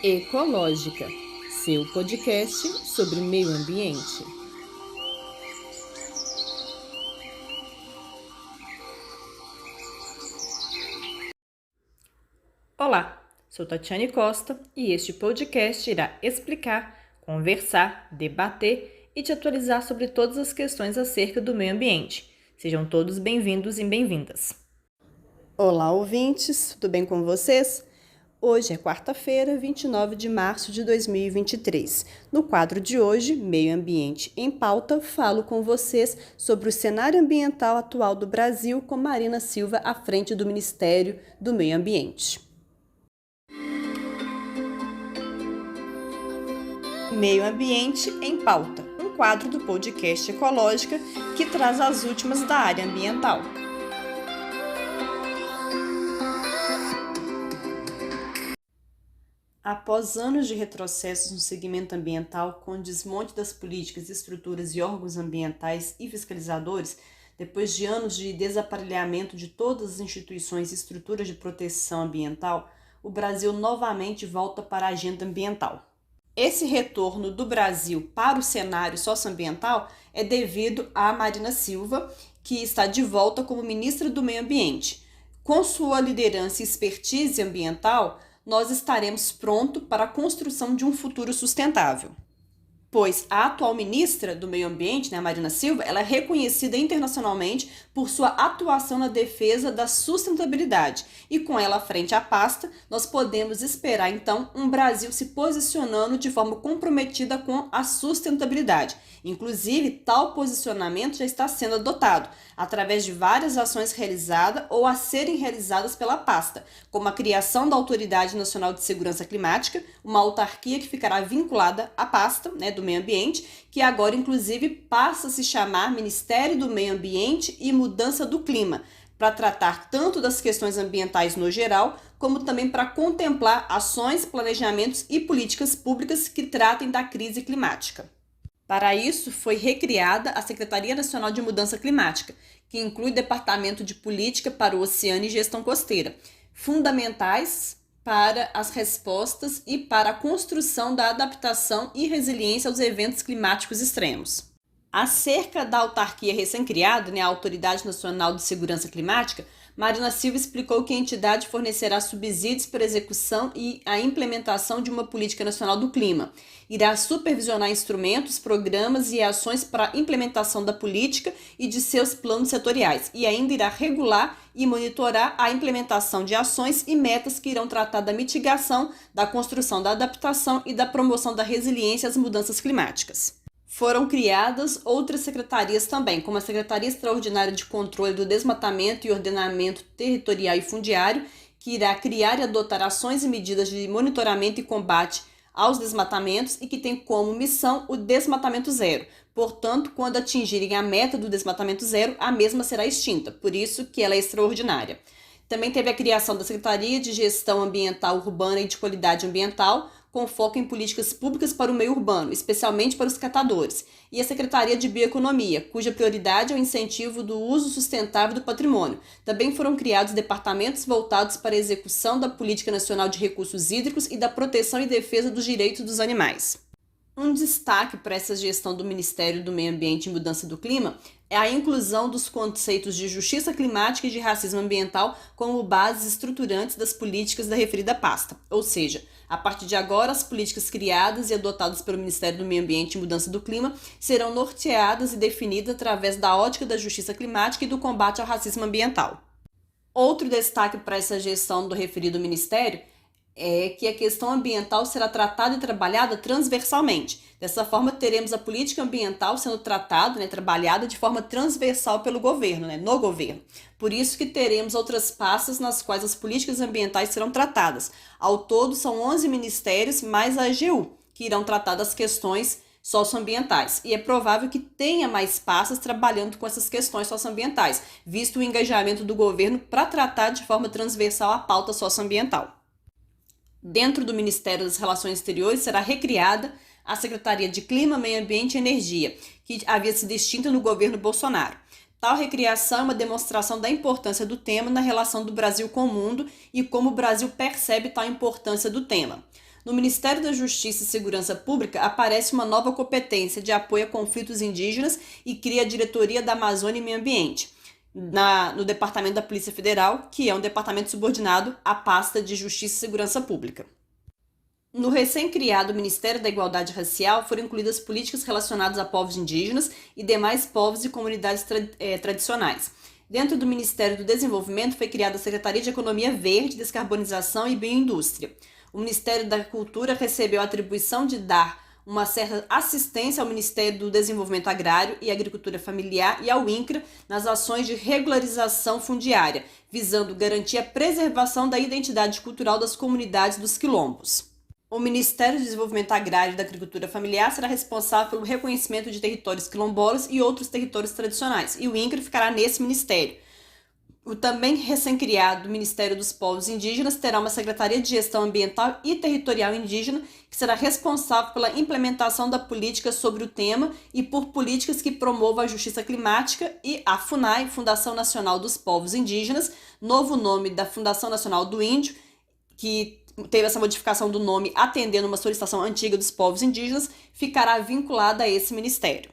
Ecológica, seu podcast sobre meio ambiente. Olá, sou Tatiane Costa e este podcast irá explicar, conversar, debater e te atualizar sobre todas as questões acerca do meio ambiente. Sejam todos bem-vindos e bem-vindas. Olá, ouvintes, tudo bem com vocês? Hoje é quarta-feira, 29 de março de 2023. No quadro de hoje, Meio Ambiente em Pauta, falo com vocês sobre o cenário ambiental atual do Brasil com Marina Silva à frente do Ministério do Meio Ambiente. Meio Ambiente em Pauta, um quadro do podcast Ecológica que traz as últimas da área ambiental. Após anos de retrocessos no segmento ambiental, com o desmonte das políticas, estruturas e órgãos ambientais e fiscalizadores, depois de anos de desaparelhamento de todas as instituições e estruturas de proteção ambiental, o Brasil novamente volta para a agenda ambiental. Esse retorno do Brasil para o cenário socioambiental é devido a Marina Silva, que está de volta como ministra do Meio Ambiente. Com sua liderança e expertise ambiental, nós estaremos prontos para a construção de um futuro sustentável. Pois a atual ministra do Meio Ambiente, Marina Silva, ela é reconhecida internacionalmente por sua atuação na defesa da sustentabilidade. E com ela à frente à pasta, nós podemos esperar então um Brasil se posicionando de forma comprometida com a sustentabilidade. Inclusive, tal posicionamento já está sendo adotado através de várias ações realizadas ou a serem realizadas pela pasta, como a criação da Autoridade Nacional de Segurança Climática, uma autarquia que ficará vinculada à pasta, do Meio Ambiente, que agora inclusive passa a se chamar Ministério do Meio Ambiente e Mudança do Clima, para tratar tanto das questões ambientais no geral, como também para contemplar ações, planejamentos e políticas públicas que tratem da crise climática. Para isso, foi recriada a Secretaria Nacional de Mudança Climática, que inclui o Departamento de Política para o Oceano e Gestão Costeira, fundamentais para as respostas e para a construção da adaptação e resiliência aos eventos climáticos extremos. Acerca da autarquia recém-criada, a Autoridade Nacional de Segurança Climática, Marina Silva explicou que a entidade fornecerá subsídios para a execução e a implementação de uma política nacional do clima. Irá supervisionar instrumentos, programas e ações para a implementação da política e de seus planos setoriais, e ainda irá regular e monitorar a implementação de ações e metas que irão tratar da mitigação, da construção da adaptação e da promoção da resiliência às mudanças climáticas. Foram criadas outras secretarias também, como a Secretaria Extraordinária de Controle do Desmatamento e Ordenamento Territorial e Fundiário, que irá criar e adotar ações e medidas de monitoramento e combate aos desmatamentos e que tem como missão o desmatamento zero. Portanto, quando atingirem a meta do desmatamento zero, a mesma será extinta, por isso que ela é extraordinária. Também teve a criação da Secretaria de Gestão Ambiental Urbana e de Qualidade Ambiental, com foco em políticas públicas para o meio urbano, especialmente para os catadores, e a Secretaria de Bioeconomia, cuja prioridade é o incentivo do uso sustentável do patrimônio. Também foram criados departamentos voltados para a execução da Política Nacional de Recursos Hídricos e da proteção e defesa dos direitos dos animais. Um destaque para essa gestão do Ministério do Meio Ambiente e Mudança do Clima é a inclusão dos conceitos de justiça climática e de racismo ambiental como bases estruturantes das políticas da referida pasta. Ou seja, a partir de agora, as políticas criadas e adotadas pelo Ministério do Meio Ambiente e Mudança do Clima serão norteadas e definidas através da ótica da justiça climática e do combate ao racismo ambiental. Outro destaque para essa gestão do referido Ministério é que a questão ambiental será tratada e trabalhada transversalmente. Dessa forma, teremos a política ambiental sendo tratada, trabalhada de forma transversal pelo governo, no governo. Por isso que teremos outras pastas nas quais as políticas ambientais serão tratadas. Ao todo, são 11 ministérios mais a AGU, que irão tratar das questões socioambientais. E é provável que tenha mais pastas trabalhando com essas questões socioambientais, visto o engajamento do governo para tratar de forma transversal a pauta socioambiental. Dentro do Ministério das Relações Exteriores será recriada a Secretaria de Clima, Meio Ambiente e Energia, que havia sido extinta no governo Bolsonaro. Tal recriação é uma demonstração da importância do tema na relação do Brasil com o mundo e como o Brasil percebe tal importância do tema. no Ministério da Justiça e Segurança Pública aparece uma nova competência de apoio a conflitos indígenas e cria a Diretoria da Amazônia e Meio Ambiente, no Departamento da Polícia Federal, que é um departamento subordinado à pasta de Justiça e Segurança Pública. No recém-criado Ministério da Igualdade Racial foram incluídas políticas relacionadas a povos indígenas e demais povos e comunidades tradicionais. Dentro do Ministério do Desenvolvimento foi criada a Secretaria de Economia Verde, Descarbonização e Bioindústria. O Ministério da Cultura recebeu a atribuição de dar uma certa assistência ao Ministério do Desenvolvimento Agrário e Agricultura Familiar e ao INCRA nas ações de regularização fundiária, visando garantir a preservação da identidade cultural das comunidades dos quilombos. O Ministério do Desenvolvimento Agrário e da Agricultura Familiar será responsável pelo reconhecimento de territórios quilombolas e outros territórios tradicionais, e o INCRA ficará nesse ministério. O também recém-criado Ministério dos Povos Indígenas terá uma Secretaria de Gestão Ambiental e Territorial Indígena, que será responsável pela implementação da política sobre o tema e por políticas que promovam a justiça climática, e a FUNAI, Fundação Nacional dos Povos Indígenas, novo nome da Fundação Nacional do Índio, que teve essa modificação do nome atendendo uma solicitação antiga dos povos indígenas, ficará vinculada a esse ministério.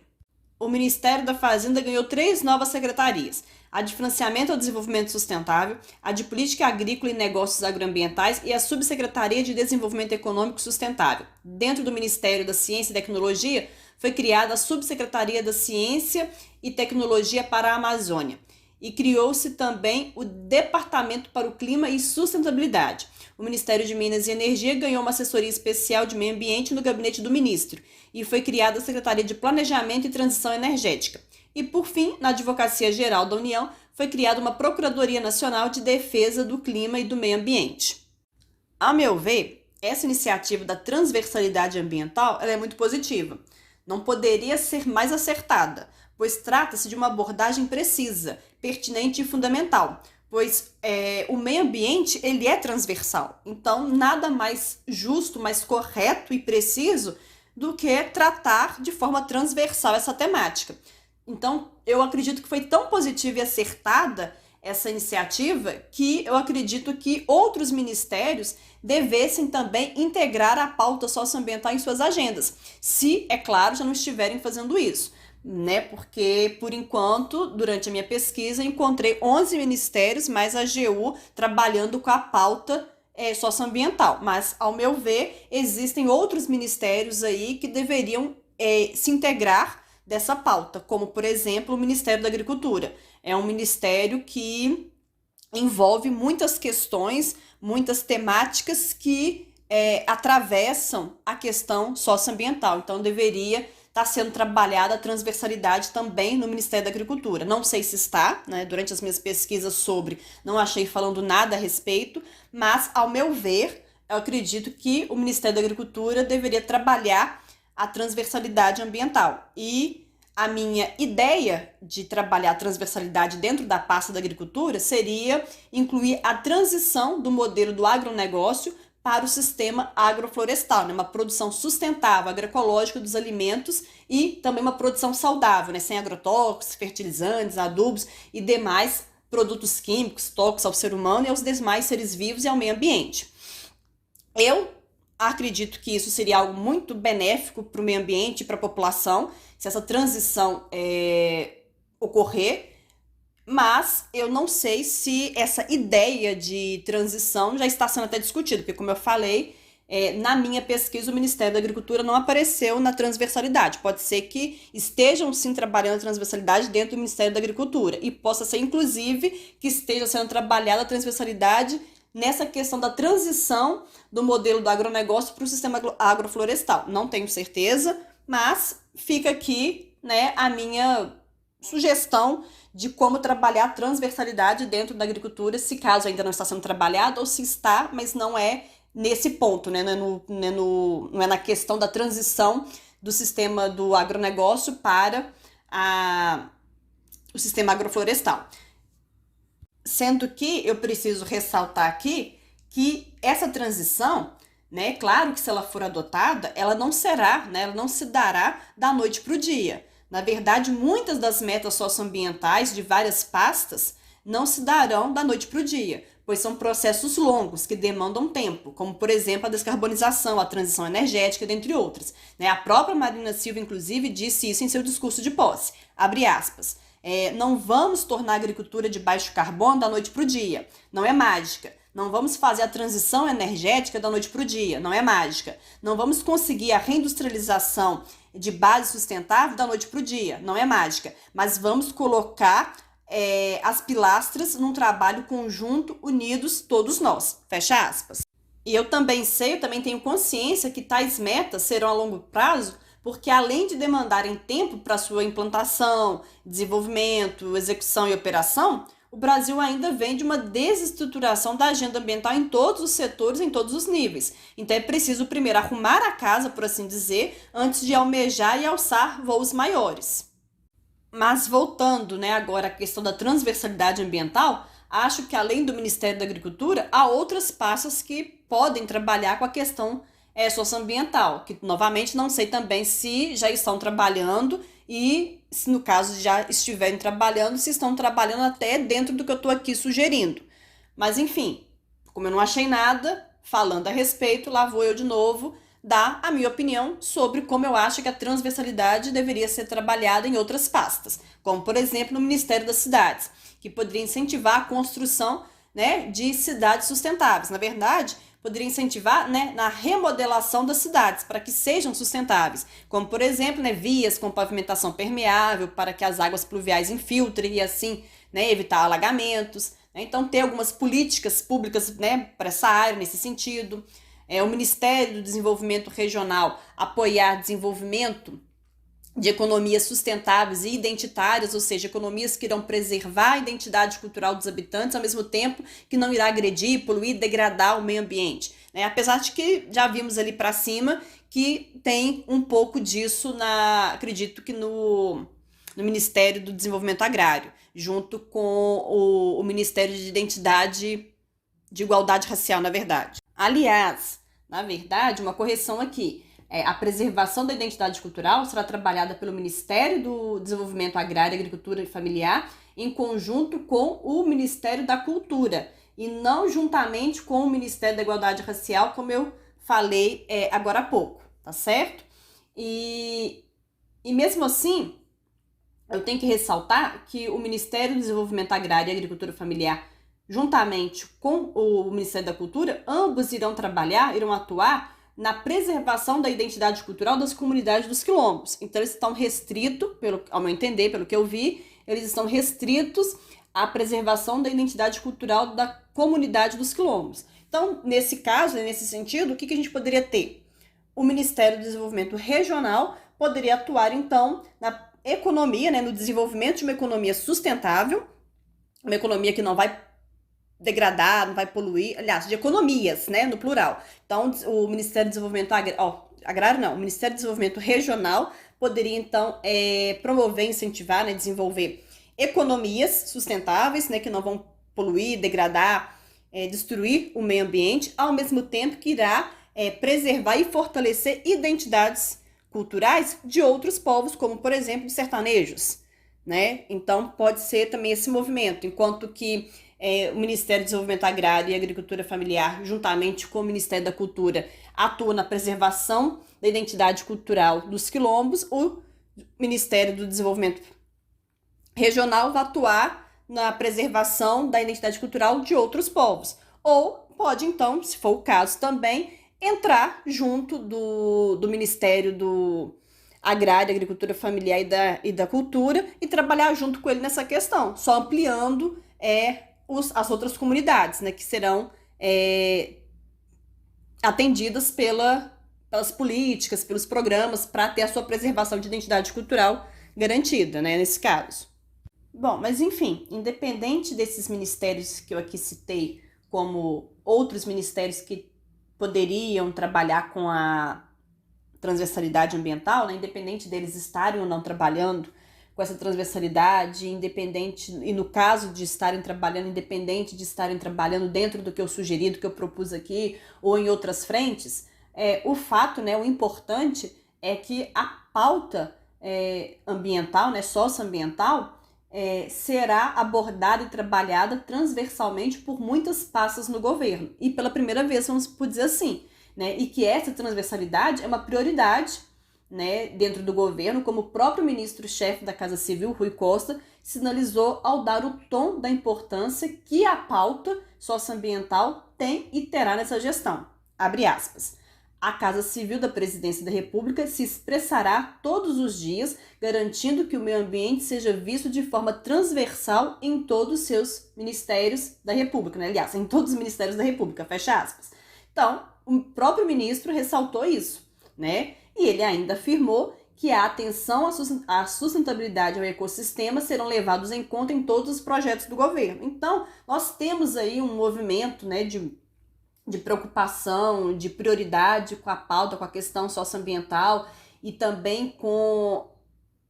O Ministério da Fazenda ganhou 3 novas secretarias: a de Financiamento ao Desenvolvimento Sustentável, a de Política Agrícola e Negócios Agroambientais e a Subsecretaria de Desenvolvimento Econômico Sustentável. Dentro do Ministério da Ciência e Tecnologia, foi criada a Subsecretaria da Ciência e Tecnologia para a Amazônia. E criou-se também o Departamento para o Clima e Sustentabilidade. O Ministério de Minas e Energia ganhou uma assessoria especial de meio ambiente no gabinete do ministro e foi criada a Secretaria de Planejamento e Transição Energética. E, por fim, na Advocacia Geral da União, foi criada uma Procuradoria Nacional de Defesa do Clima e do Meio Ambiente. A meu ver, essa iniciativa da transversalidade ambiental ela é muito positiva. Não poderia ser mais acertada, pois trata-se de uma abordagem precisa, pertinente e fundamental, pois o meio ambiente ele é transversal. Então, nada mais justo, mais correto e preciso do que tratar de forma transversal essa temática. Então, eu acredito que foi tão positiva e acertada essa iniciativa que eu acredito que outros ministérios devessem também integrar a pauta socioambiental em suas agendas, se, é claro, já não estiverem fazendo isso, né? Porque, por enquanto, durante a minha pesquisa, encontrei 11 ministérios, mais a AGU, trabalhando com a pauta socioambiental. Mas, ao meu ver, existem outros ministérios aí que deveriam se integrar dessa pauta, como, por exemplo, o Ministério da Agricultura. É um ministério que envolve muitas questões, muitas temáticas que atravessam a questão socioambiental. Então, deveria estar sendo trabalhada a transversalidade também no Ministério da Agricultura. Não sei se está, né? Durante as minhas pesquisas não achei falando nada a respeito, mas, ao meu ver, eu acredito que o Ministério da Agricultura deveria trabalhar a transversalidade ambiental. E a minha ideia de trabalhar a transversalidade dentro da pasta da agricultura seria incluir a transição do modelo do agronegócio para o sistema agroflorestal, né? Uma produção sustentável, agroecológica dos alimentos e também uma produção saudável, né? Sem agrotóxicos, fertilizantes, adubos e demais produtos químicos tóxicos ao ser humano e aos demais seres vivos e ao meio ambiente. Eu acredito que isso seria algo muito benéfico para o meio ambiente e para a população, se essa transição ocorrer, mas eu não sei se essa ideia de transição já está sendo até discutida, porque, como eu falei, na minha pesquisa, o Ministério da Agricultura não apareceu na transversalidade. Pode ser que estejam, sim, trabalhando a transversalidade dentro do Ministério da Agricultura, e possa ser, inclusive, que esteja sendo trabalhada a transversalidade nessa questão da transição do modelo do agronegócio para o sistema agroflorestal. Não tenho certeza, mas fica aqui, né, a minha sugestão de como trabalhar a transversalidade dentro da agricultura, se caso ainda não está sendo trabalhado, ou se está, mas não é nesse ponto, né? Não é na questão da transição do sistema do agronegócio para o sistema agroflorestal. Sendo que eu preciso ressaltar aqui que essa transição, né, claro que se ela for adotada, ela não será, né, ela não se dará da noite para o dia. Na verdade, muitas das metas socioambientais de várias pastas, não se darão da noite para o dia, pois são processos longos que demandam tempo, como, por exemplo, a descarbonização, a transição energética, dentre outras. A própria Marina Silva, inclusive, disse isso em seu discurso de posse, abre aspas, não vamos tornar a agricultura de baixo carbono da noite para o dia, não é mágica. Não vamos fazer a transição energética da noite para o dia, não é mágica. Não vamos conseguir a reindustrialização de base sustentável da noite para o dia, não é mágica. Mas vamos colocar as pilastras num trabalho conjunto, unidos todos nós, fecha aspas. E eu também tenho consciência que tais metas serão a longo prazo, porque além de demandarem tempo para sua implantação, desenvolvimento, execução e operação, o Brasil ainda vem de uma desestruturação da agenda ambiental em todos os setores, em todos os níveis. Então é preciso primeiro arrumar a casa, por assim dizer, antes de almejar e alçar voos maiores. Mas voltando agora à questão da transversalidade ambiental, acho que além do Ministério da Agricultura, há outras pastas que podem trabalhar com a questão socioambiental, que novamente não sei também se já estão trabalhando e se no caso já estiverem trabalhando, se estão trabalhando até dentro do que eu estou aqui sugerindo. Mas enfim, como eu não achei nada falando a respeito, lá vou eu de novo dar a minha opinião sobre como eu acho que a transversalidade deveria ser trabalhada em outras pastas, como por exemplo no Ministério das Cidades, que poderia incentivar a construção de cidades sustentáveis. Na verdade, poderia incentivar na remodelação das cidades para que sejam sustentáveis, como por exemplo vias com pavimentação permeável para que as águas pluviais infiltrem e assim evitar alagamentos. Então ter algumas políticas públicas para essa área nesse sentido. O Ministério do Desenvolvimento Regional apoiar desenvolvimento de economias sustentáveis e identitárias, ou seja, economias que irão preservar a identidade cultural dos habitantes, ao mesmo tempo que não irá agredir, poluir, degradar o meio ambiente. Apesar de que já vimos ali para cima que tem um pouco disso, acredito que no Ministério do Desenvolvimento Agrário, junto com o Ministério de Identidade, de Igualdade Racial, na verdade. Aliás, na verdade, uma correção aqui. A preservação da identidade cultural será trabalhada pelo Ministério do Desenvolvimento Agrário, Agricultura e Familiar em conjunto com o Ministério da Cultura e não juntamente com o Ministério da Igualdade Racial, como eu falei agora há pouco, tá certo? E mesmo assim, eu tenho que ressaltar que o Ministério do Desenvolvimento Agrário e Agricultura Familiar, juntamente com o Ministério da Cultura, ambos irão atuar na preservação da identidade cultural das comunidades dos quilombos. Então eles estão restritos, ao meu entender, pelo que eu vi, eles estão restritos à preservação da identidade cultural da comunidade dos quilombos. Então, nesse caso, nesse sentido, o que a gente poderia ter? O Ministério do Desenvolvimento Regional poderia atuar, então, na economia, no desenvolvimento de uma economia sustentável, uma economia que não vai degradar, não vai poluir, aliás, de economias, no plural. Então, o Ministério do Desenvolvimento Agrário não, o Ministério do Desenvolvimento Regional poderia, então, promover, incentivar, desenvolver economias sustentáveis, que não vão poluir, degradar, destruir o meio ambiente, ao mesmo tempo que irá preservar e fortalecer identidades culturais de outros povos, como, por exemplo, os sertanejos, Então, pode ser também esse movimento, enquanto que o Ministério do Desenvolvimento Agrário e Agricultura Familiar, juntamente com o Ministério da Cultura, atua na preservação da identidade cultural dos quilombos, o Ministério do Desenvolvimento Regional vai atuar na preservação da identidade cultural de outros povos. Ou pode, então, se for o caso também, entrar junto do Ministério do Agrário, Agricultura Familiar e da Cultura e trabalhar junto com ele nessa questão, só ampliando as outras comunidades, que serão atendidas pelas políticas, pelos programas, para ter a sua preservação de identidade cultural garantida, nesse caso. Bom, mas enfim, independente desses ministérios que eu aqui citei, como outros ministérios que poderiam trabalhar com a transversalidade ambiental, independente deles estarem ou não trabalhando com essa transversalidade, independente, e no caso de estarem trabalhando, independente de estarem trabalhando dentro do que eu sugeri, do que eu propus aqui, ou em outras frentes, o fato, o importante é que a pauta ambiental, socioambiental, será abordada e trabalhada transversalmente por muitas pastas no governo. E pela primeira vez, vamos por dizer assim, né? E que essa transversalidade é uma prioridade, né, dentro do governo, como o próprio ministro-chefe da Casa Civil, Rui Costa, sinalizou ao dar o tom da importância que a pauta socioambiental tem e terá nessa gestão. Abre aspas. A Casa Civil da Presidência da República se expressará todos os dias, garantindo que o meio ambiente seja visto de forma transversal em todos os seus ministérios da República, né? Aliás, em todos os ministérios da República, fecha aspas. Então, o próprio ministro ressaltou isso, né? E ele ainda afirmou que a atenção à sustentabilidade ao ecossistema serão levados em conta em todos os projetos do governo. Então, nós temos aí um movimento, né, de preocupação, de prioridade com a pauta, com a questão socioambiental e também com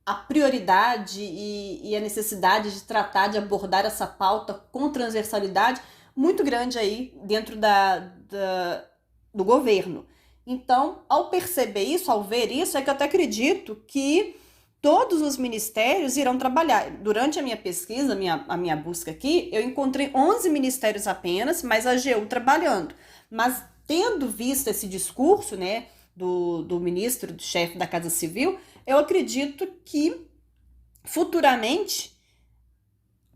a prioridade e a necessidade de tratar, de abordar essa pauta com transversalidade muito grande aí dentro do governo. Então, ao perceber isso, ao ver isso, é que eu até acredito que todos os ministérios irão trabalhar. Durante a minha pesquisa, a minha busca aqui, eu encontrei 11 ministérios apenas, mas a AGU trabalhando. Mas tendo visto esse discurso, né, do ministro, do chefe da Casa Civil, eu acredito que futuramente,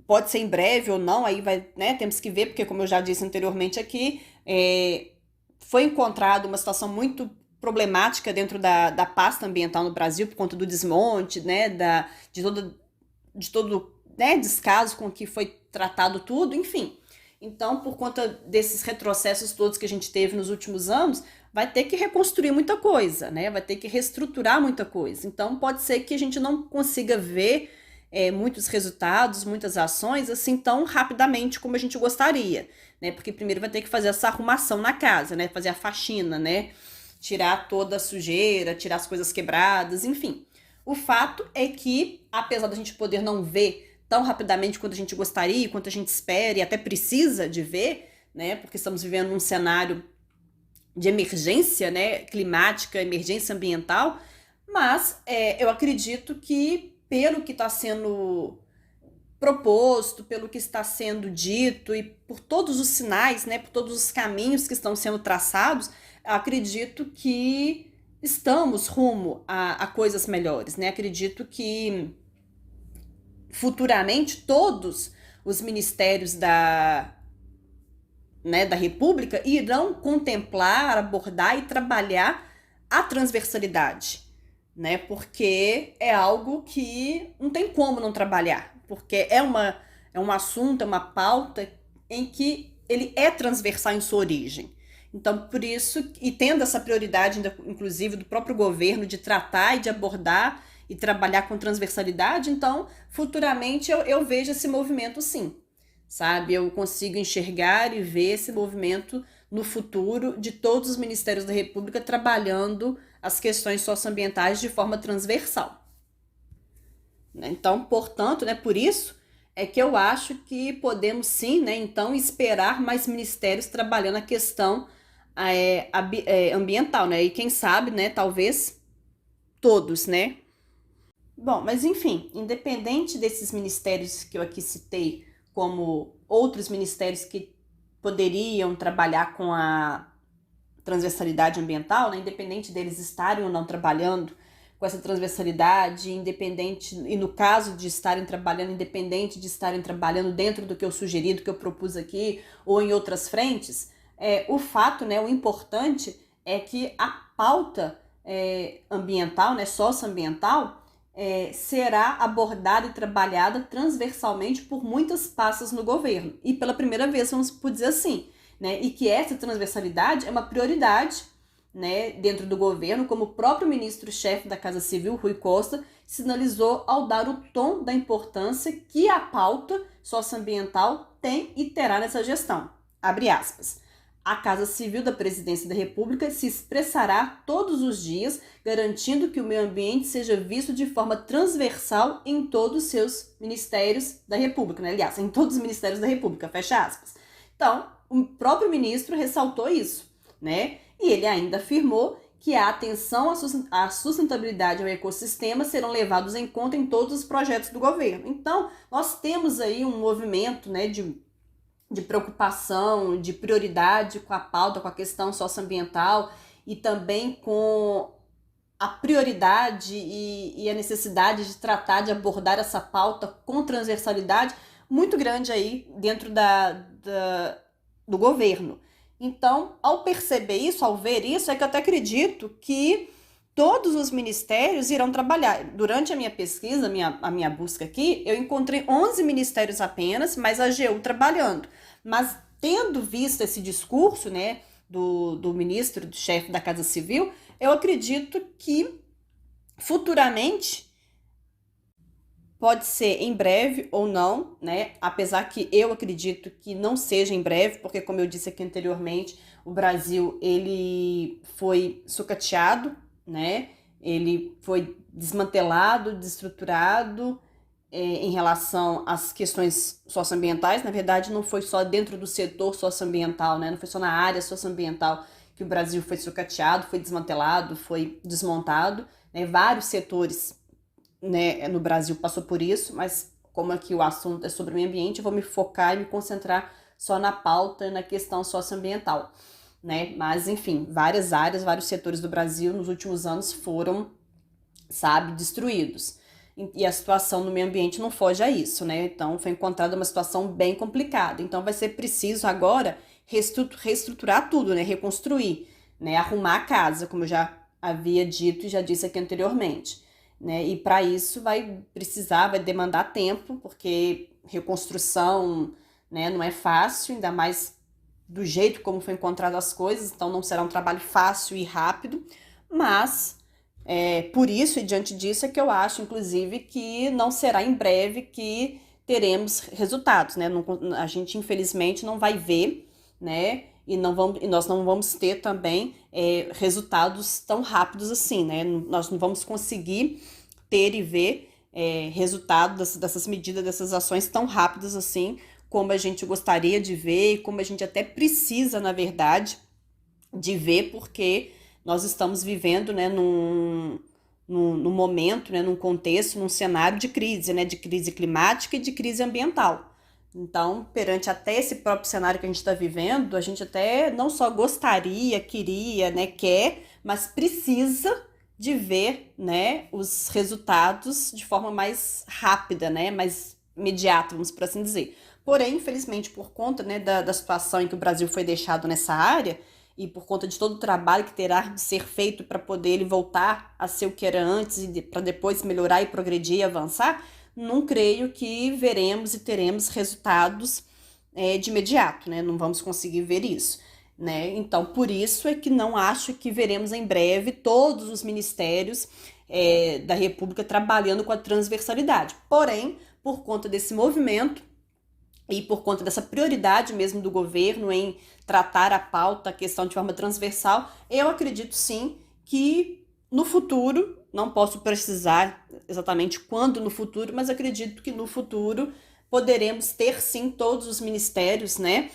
pode ser em breve ou não, aí vai, né, temos que ver, porque como eu já disse anteriormente aqui, foi encontrada uma situação muito problemática dentro da pasta ambiental no Brasil por conta do desmonte, né, de todo né, descaso com que foi tratado tudo, enfim. Então, por conta desses retrocessos todos que a gente teve nos últimos anos, vai ter que reconstruir muita coisa, né? Vai ter que reestruturar muita coisa. Então, pode ser que a gente não consiga ver muitos resultados, muitas ações, assim, tão rapidamente como a gente gostaria, né? Porque primeiro vai ter que fazer essa arrumação na casa, né? Fazer a faxina, né? Tirar toda a sujeira, tirar as coisas quebradas, enfim. O fato é que, apesar da gente poder não ver tão rapidamente quanto a gente gostaria, quanto a gente espera e até precisa de ver, né? Porque estamos vivendo um cenário de emergência, né? Climática, emergência ambiental, mas eu acredito que pelo que está sendo proposto, pelo que está sendo dito e por todos os sinais, né? Por todos os caminhos que estão sendo traçados, acredito que estamos rumo a coisas melhores, né? Acredito que futuramente todos os ministérios da República irão contemplar, abordar e trabalhar a transversalidade, né? Porque é algo que não tem como não trabalhar, porque é um assunto, é uma pauta em que ele é transversal em sua origem. Então, por isso, e tendo essa prioridade, inclusive, do próprio governo de tratar e de abordar e trabalhar com transversalidade, então, futuramente eu vejo esse movimento sim, sabe? Eu consigo enxergar e ver esse movimento no futuro de todos os ministérios da República trabalhando as questões socioambientais de forma transversal. Então, portanto, né, por isso é que eu acho que podemos sim, né, então, esperar mais ministérios trabalhando a questão ambiental, né? E quem sabe, né, talvez todos, né? Bom, mas enfim, independente desses ministérios que eu aqui citei, como outros ministérios que poderiam trabalhar com a transversalidade ambiental, né, independente deles estarem ou não trabalhando com essa transversalidade, independente, e no caso de estarem trabalhando, independente de estarem trabalhando dentro do que eu sugeri, do que eu propus aqui, ou em outras frentes, o fato, né, o importante é que a pauta ambiental, né, socioambiental, será abordada e trabalhada transversalmente por muitas pastas no governo. E pela primeira vez, vamos por dizer assim, né? E que essa transversalidade é uma prioridade, né, dentro do governo, como o próprio ministro-chefe da Casa Civil, Rui Costa, sinalizou ao dar o tom da importância que a pauta socioambiental tem e terá nessa gestão. Abre aspas. A Casa Civil da Presidência da República se expressará todos os dias, garantindo que o meio ambiente seja visto de forma transversal em todos os seus ministérios da República, né? Aliás, em todos os ministérios da República, fecha aspas. Então, o próprio ministro ressaltou isso, né? E ele ainda afirmou que a atenção à sustentabilidade ao ecossistema serão levados em conta em todos os projetos do governo. Então, nós temos aí um movimento, né, de preocupação, de prioridade com a pauta, com a questão socioambiental e também com a prioridade e a necessidade de tratar, de abordar essa pauta com transversalidade muito grande aí dentro do governo. Então, ao perceber isso, ao ver isso, é que eu até acredito que todos os ministérios irão trabalhar. Durante a minha pesquisa, a minha busca aqui, eu encontrei 11 ministérios apenas, mas a AGU trabalhando. Mas tendo visto esse discurso, né, do ministro, do chefe da Casa Civil, eu acredito que futuramente, pode ser em breve ou não, né? Apesar que eu acredito que não seja em breve, porque como eu disse aqui anteriormente, o Brasil ele foi sucateado, né? Ele foi desmantelado, desestruturado em relação às questões socioambientais. Na verdade, não foi só dentro do setor socioambiental, né? Não foi só na área socioambiental que o Brasil foi sucateado, foi desmantelado, foi desmontado, né? Vários setores, né, no Brasil passou por isso, mas como aqui o assunto é sobre o meio ambiente, eu vou me focar e me concentrar só na pauta e na questão socioambiental, né? Mas, enfim, várias áreas, vários setores do Brasil nos últimos anos foram, sabe, destruídos. E a situação no meio ambiente não foge a isso, né? Então, foi encontrada uma situação bem complicada. Então, vai ser preciso agora reestruturar tudo, né? Reconstruir, né? Arrumar a casa, como eu já havia dito e já disse aqui anteriormente. Né? E para isso vai demandar tempo, porque reconstrução, né, não é fácil, ainda mais do jeito como foi encontrado as coisas, então não será um trabalho fácil e rápido, mas por isso e diante disso é que eu acho, inclusive, que não será em breve que teremos resultados, né? A gente infelizmente não vai ver, né? E nós não vamos ter também resultados tão rápidos assim, né? Nós não vamos conseguir ter e ver resultado dessas medidas, dessas ações tão rápidas assim, como a gente gostaria de ver e como a gente até precisa, na verdade, de ver, porque nós estamos vivendo, né, num momento, né, num contexto, num cenário de crise, né, de crise climática e de crise ambiental. Então, perante até esse próprio cenário que a gente está vivendo, a gente até não só gostaria, queria, né, quer, mas precisa de ver, né, os resultados de forma mais rápida, né, mais imediata, vamos por assim dizer. Porém, infelizmente, por conta, né, da situação em que o Brasil foi deixado nessa área e por conta de todo o trabalho que terá de ser feito para poder ele voltar a ser o que era antes e para depois melhorar e progredir e avançar, não creio que veremos e teremos resultados de imediato, né? Não vamos conseguir ver isso, né? Então, por isso é que não acho que veremos em breve todos os ministérios da República trabalhando com a transversalidade. Porém, por conta desse movimento e por conta dessa prioridade mesmo do governo em tratar a pauta, a questão de forma transversal, eu acredito sim que no futuro, não posso precisar exatamente quando no futuro, mas acredito que no futuro poderemos ter sim todos os ministérios, né,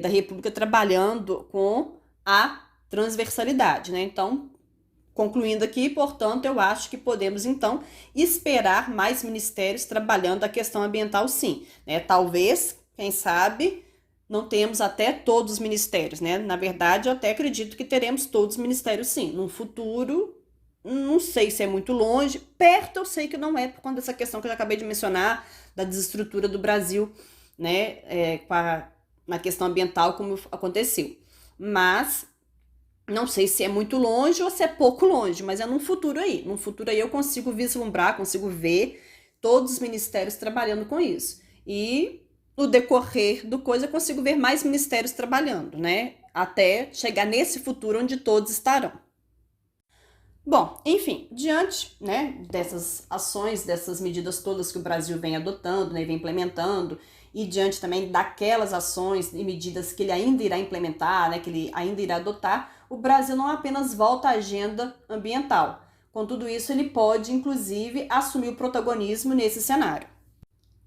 da República trabalhando com a transversalidade, né? Então, concluindo aqui, portanto, eu acho que podemos então esperar mais ministérios trabalhando a questão ambiental, sim, né? Talvez, quem sabe, não temos até todos os ministérios, né? Na verdade, eu até acredito que teremos todos os ministérios, sim, no futuro. Não sei se é muito longe, perto eu sei que não é, por conta dessa questão que eu já acabei de mencionar, da desestrutura do Brasil, né, na questão ambiental, como aconteceu. Mas não sei se é muito longe ou se é pouco longe, mas é num futuro aí. Num futuro aí eu consigo vislumbrar, consigo ver todos os ministérios trabalhando com isso. E no decorrer do coisa eu consigo ver mais ministérios trabalhando, né, até chegar nesse futuro onde todos estarão. Bom, enfim, diante, né, dessas ações, dessas medidas todas que o Brasil vem adotando, né, vem implementando, e diante também daquelas ações e medidas que ele ainda irá implementar, né, que ele ainda irá adotar, o Brasil não apenas volta à agenda ambiental. Com tudo isso, ele pode, inclusive, assumir o protagonismo nesse cenário.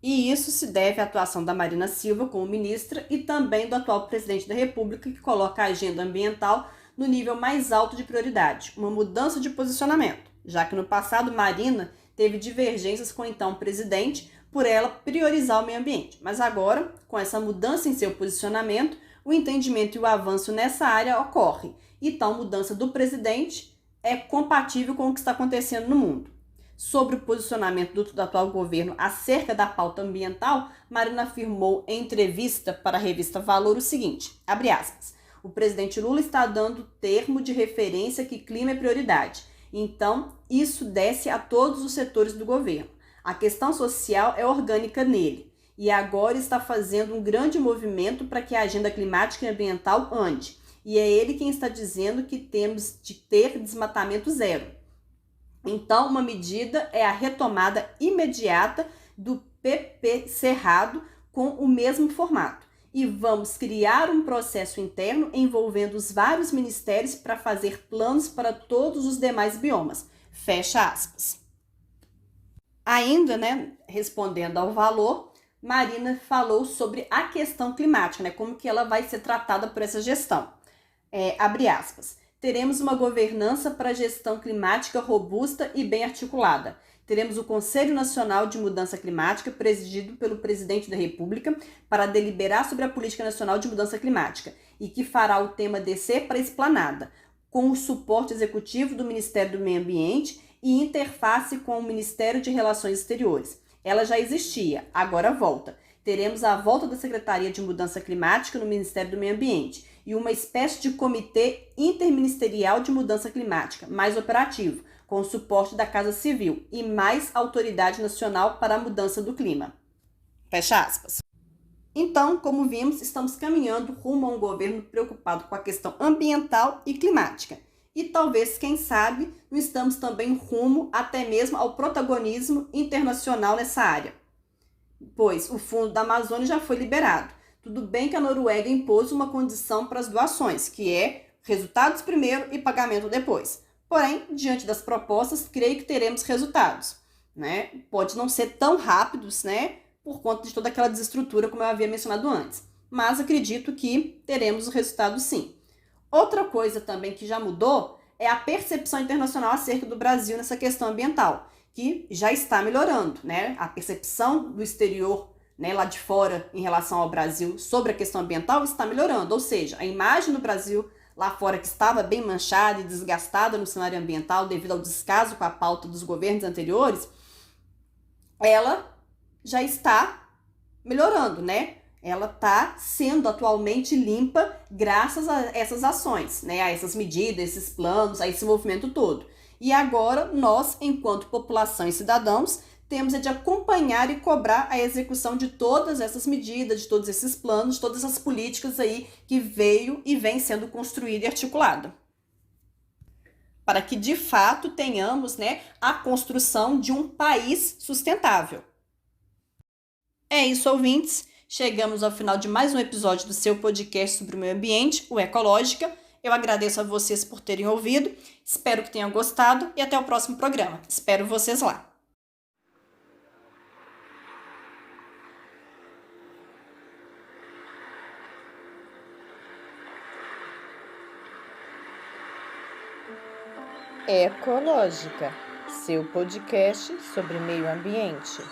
E isso se deve à atuação da Marina Silva como ministra e também do atual presidente da República, que coloca a agenda ambiental no nível mais alto de prioridade, uma mudança de posicionamento, já que no passado Marina teve divergências com o então presidente por ela priorizar o meio ambiente. Mas agora, com essa mudança em seu posicionamento, o entendimento e o avanço nessa área ocorre. E tal mudança do presidente é compatível com o que está acontecendo no mundo. Sobre o posicionamento do atual governo acerca da pauta ambiental, Marina afirmou em entrevista para a revista Valor o seguinte, abre aspas, o presidente Lula está dando termo de referência que clima é prioridade. Então, isso desce a todos os setores do governo. A questão social é orgânica nele. E agora está fazendo um grande movimento para que a agenda climática e ambiental ande. E é ele quem está dizendo que temos de ter desmatamento zero. Então, uma medida é a retomada imediata do PP Cerrado com o mesmo formato. E vamos criar um processo interno envolvendo os vários ministérios para fazer planos para todos os demais biomas. Fecha aspas. Ainda, respondendo ao Valor, Marina falou sobre a questão climática, como que ela vai ser tratada por essa gestão. Abre aspas. Teremos uma governança para a gestão climática robusta e bem articulada. Teremos o Conselho Nacional de Mudança Climática, presidido pelo Presidente da República, para deliberar sobre a Política Nacional de Mudança Climática e que fará o tema descer para a esplanada, com o suporte executivo do Ministério do Meio Ambiente e interface com o Ministério de Relações Exteriores. Ela já existia, agora volta. Teremos a volta da Secretaria de Mudança Climática no Ministério do Meio Ambiente e uma espécie de comitê interministerial de mudança climática, mais operativo, com o suporte da Casa Civil e mais autoridade nacional para a mudança do clima. Fecha aspas. Então, como vimos, estamos caminhando rumo a um governo preocupado com a questão ambiental e climática. E talvez, quem sabe, não estamos também rumo até mesmo ao protagonismo internacional nessa área. Pois o Fundo da Amazônia já foi liberado. Tudo bem que a Noruega impôs uma condição para as doações, que é resultados primeiro e pagamento depois. Porém, diante das propostas, creio que teremos resultados. Pode não ser tão rápidos, por conta de toda aquela desestrutura, como eu havia mencionado antes. Mas acredito que teremos o resultado sim. Outra coisa também que já mudou é a percepção internacional acerca do Brasil nessa questão ambiental, que já está melhorando, A percepção do exterior, lá de fora, em relação ao Brasil, sobre a questão ambiental, está melhorando. Ou seja, a imagem do Brasil lá fora, que estava bem manchada e desgastada no cenário ambiental devido ao descaso com a pauta dos governos anteriores, ela já está melhorando, Ela está sendo atualmente limpa graças a essas ações, a essas medidas, esses planos, a esse movimento todo. E agora, nós, enquanto população e cidadãos, temos de acompanhar e cobrar a execução de todas essas medidas, de todos esses planos, de todas essas políticas aí que veio e vem sendo construída e articulada. Para que, de fato, tenhamos a construção de um país sustentável. É isso, ouvintes. Chegamos ao final de mais um episódio do seu podcast sobre o meio ambiente, o Ecológica. Eu agradeço a vocês por terem ouvido, espero que tenham gostado e até o próximo programa. Espero vocês lá. Ecológica, seu podcast sobre meio ambiente.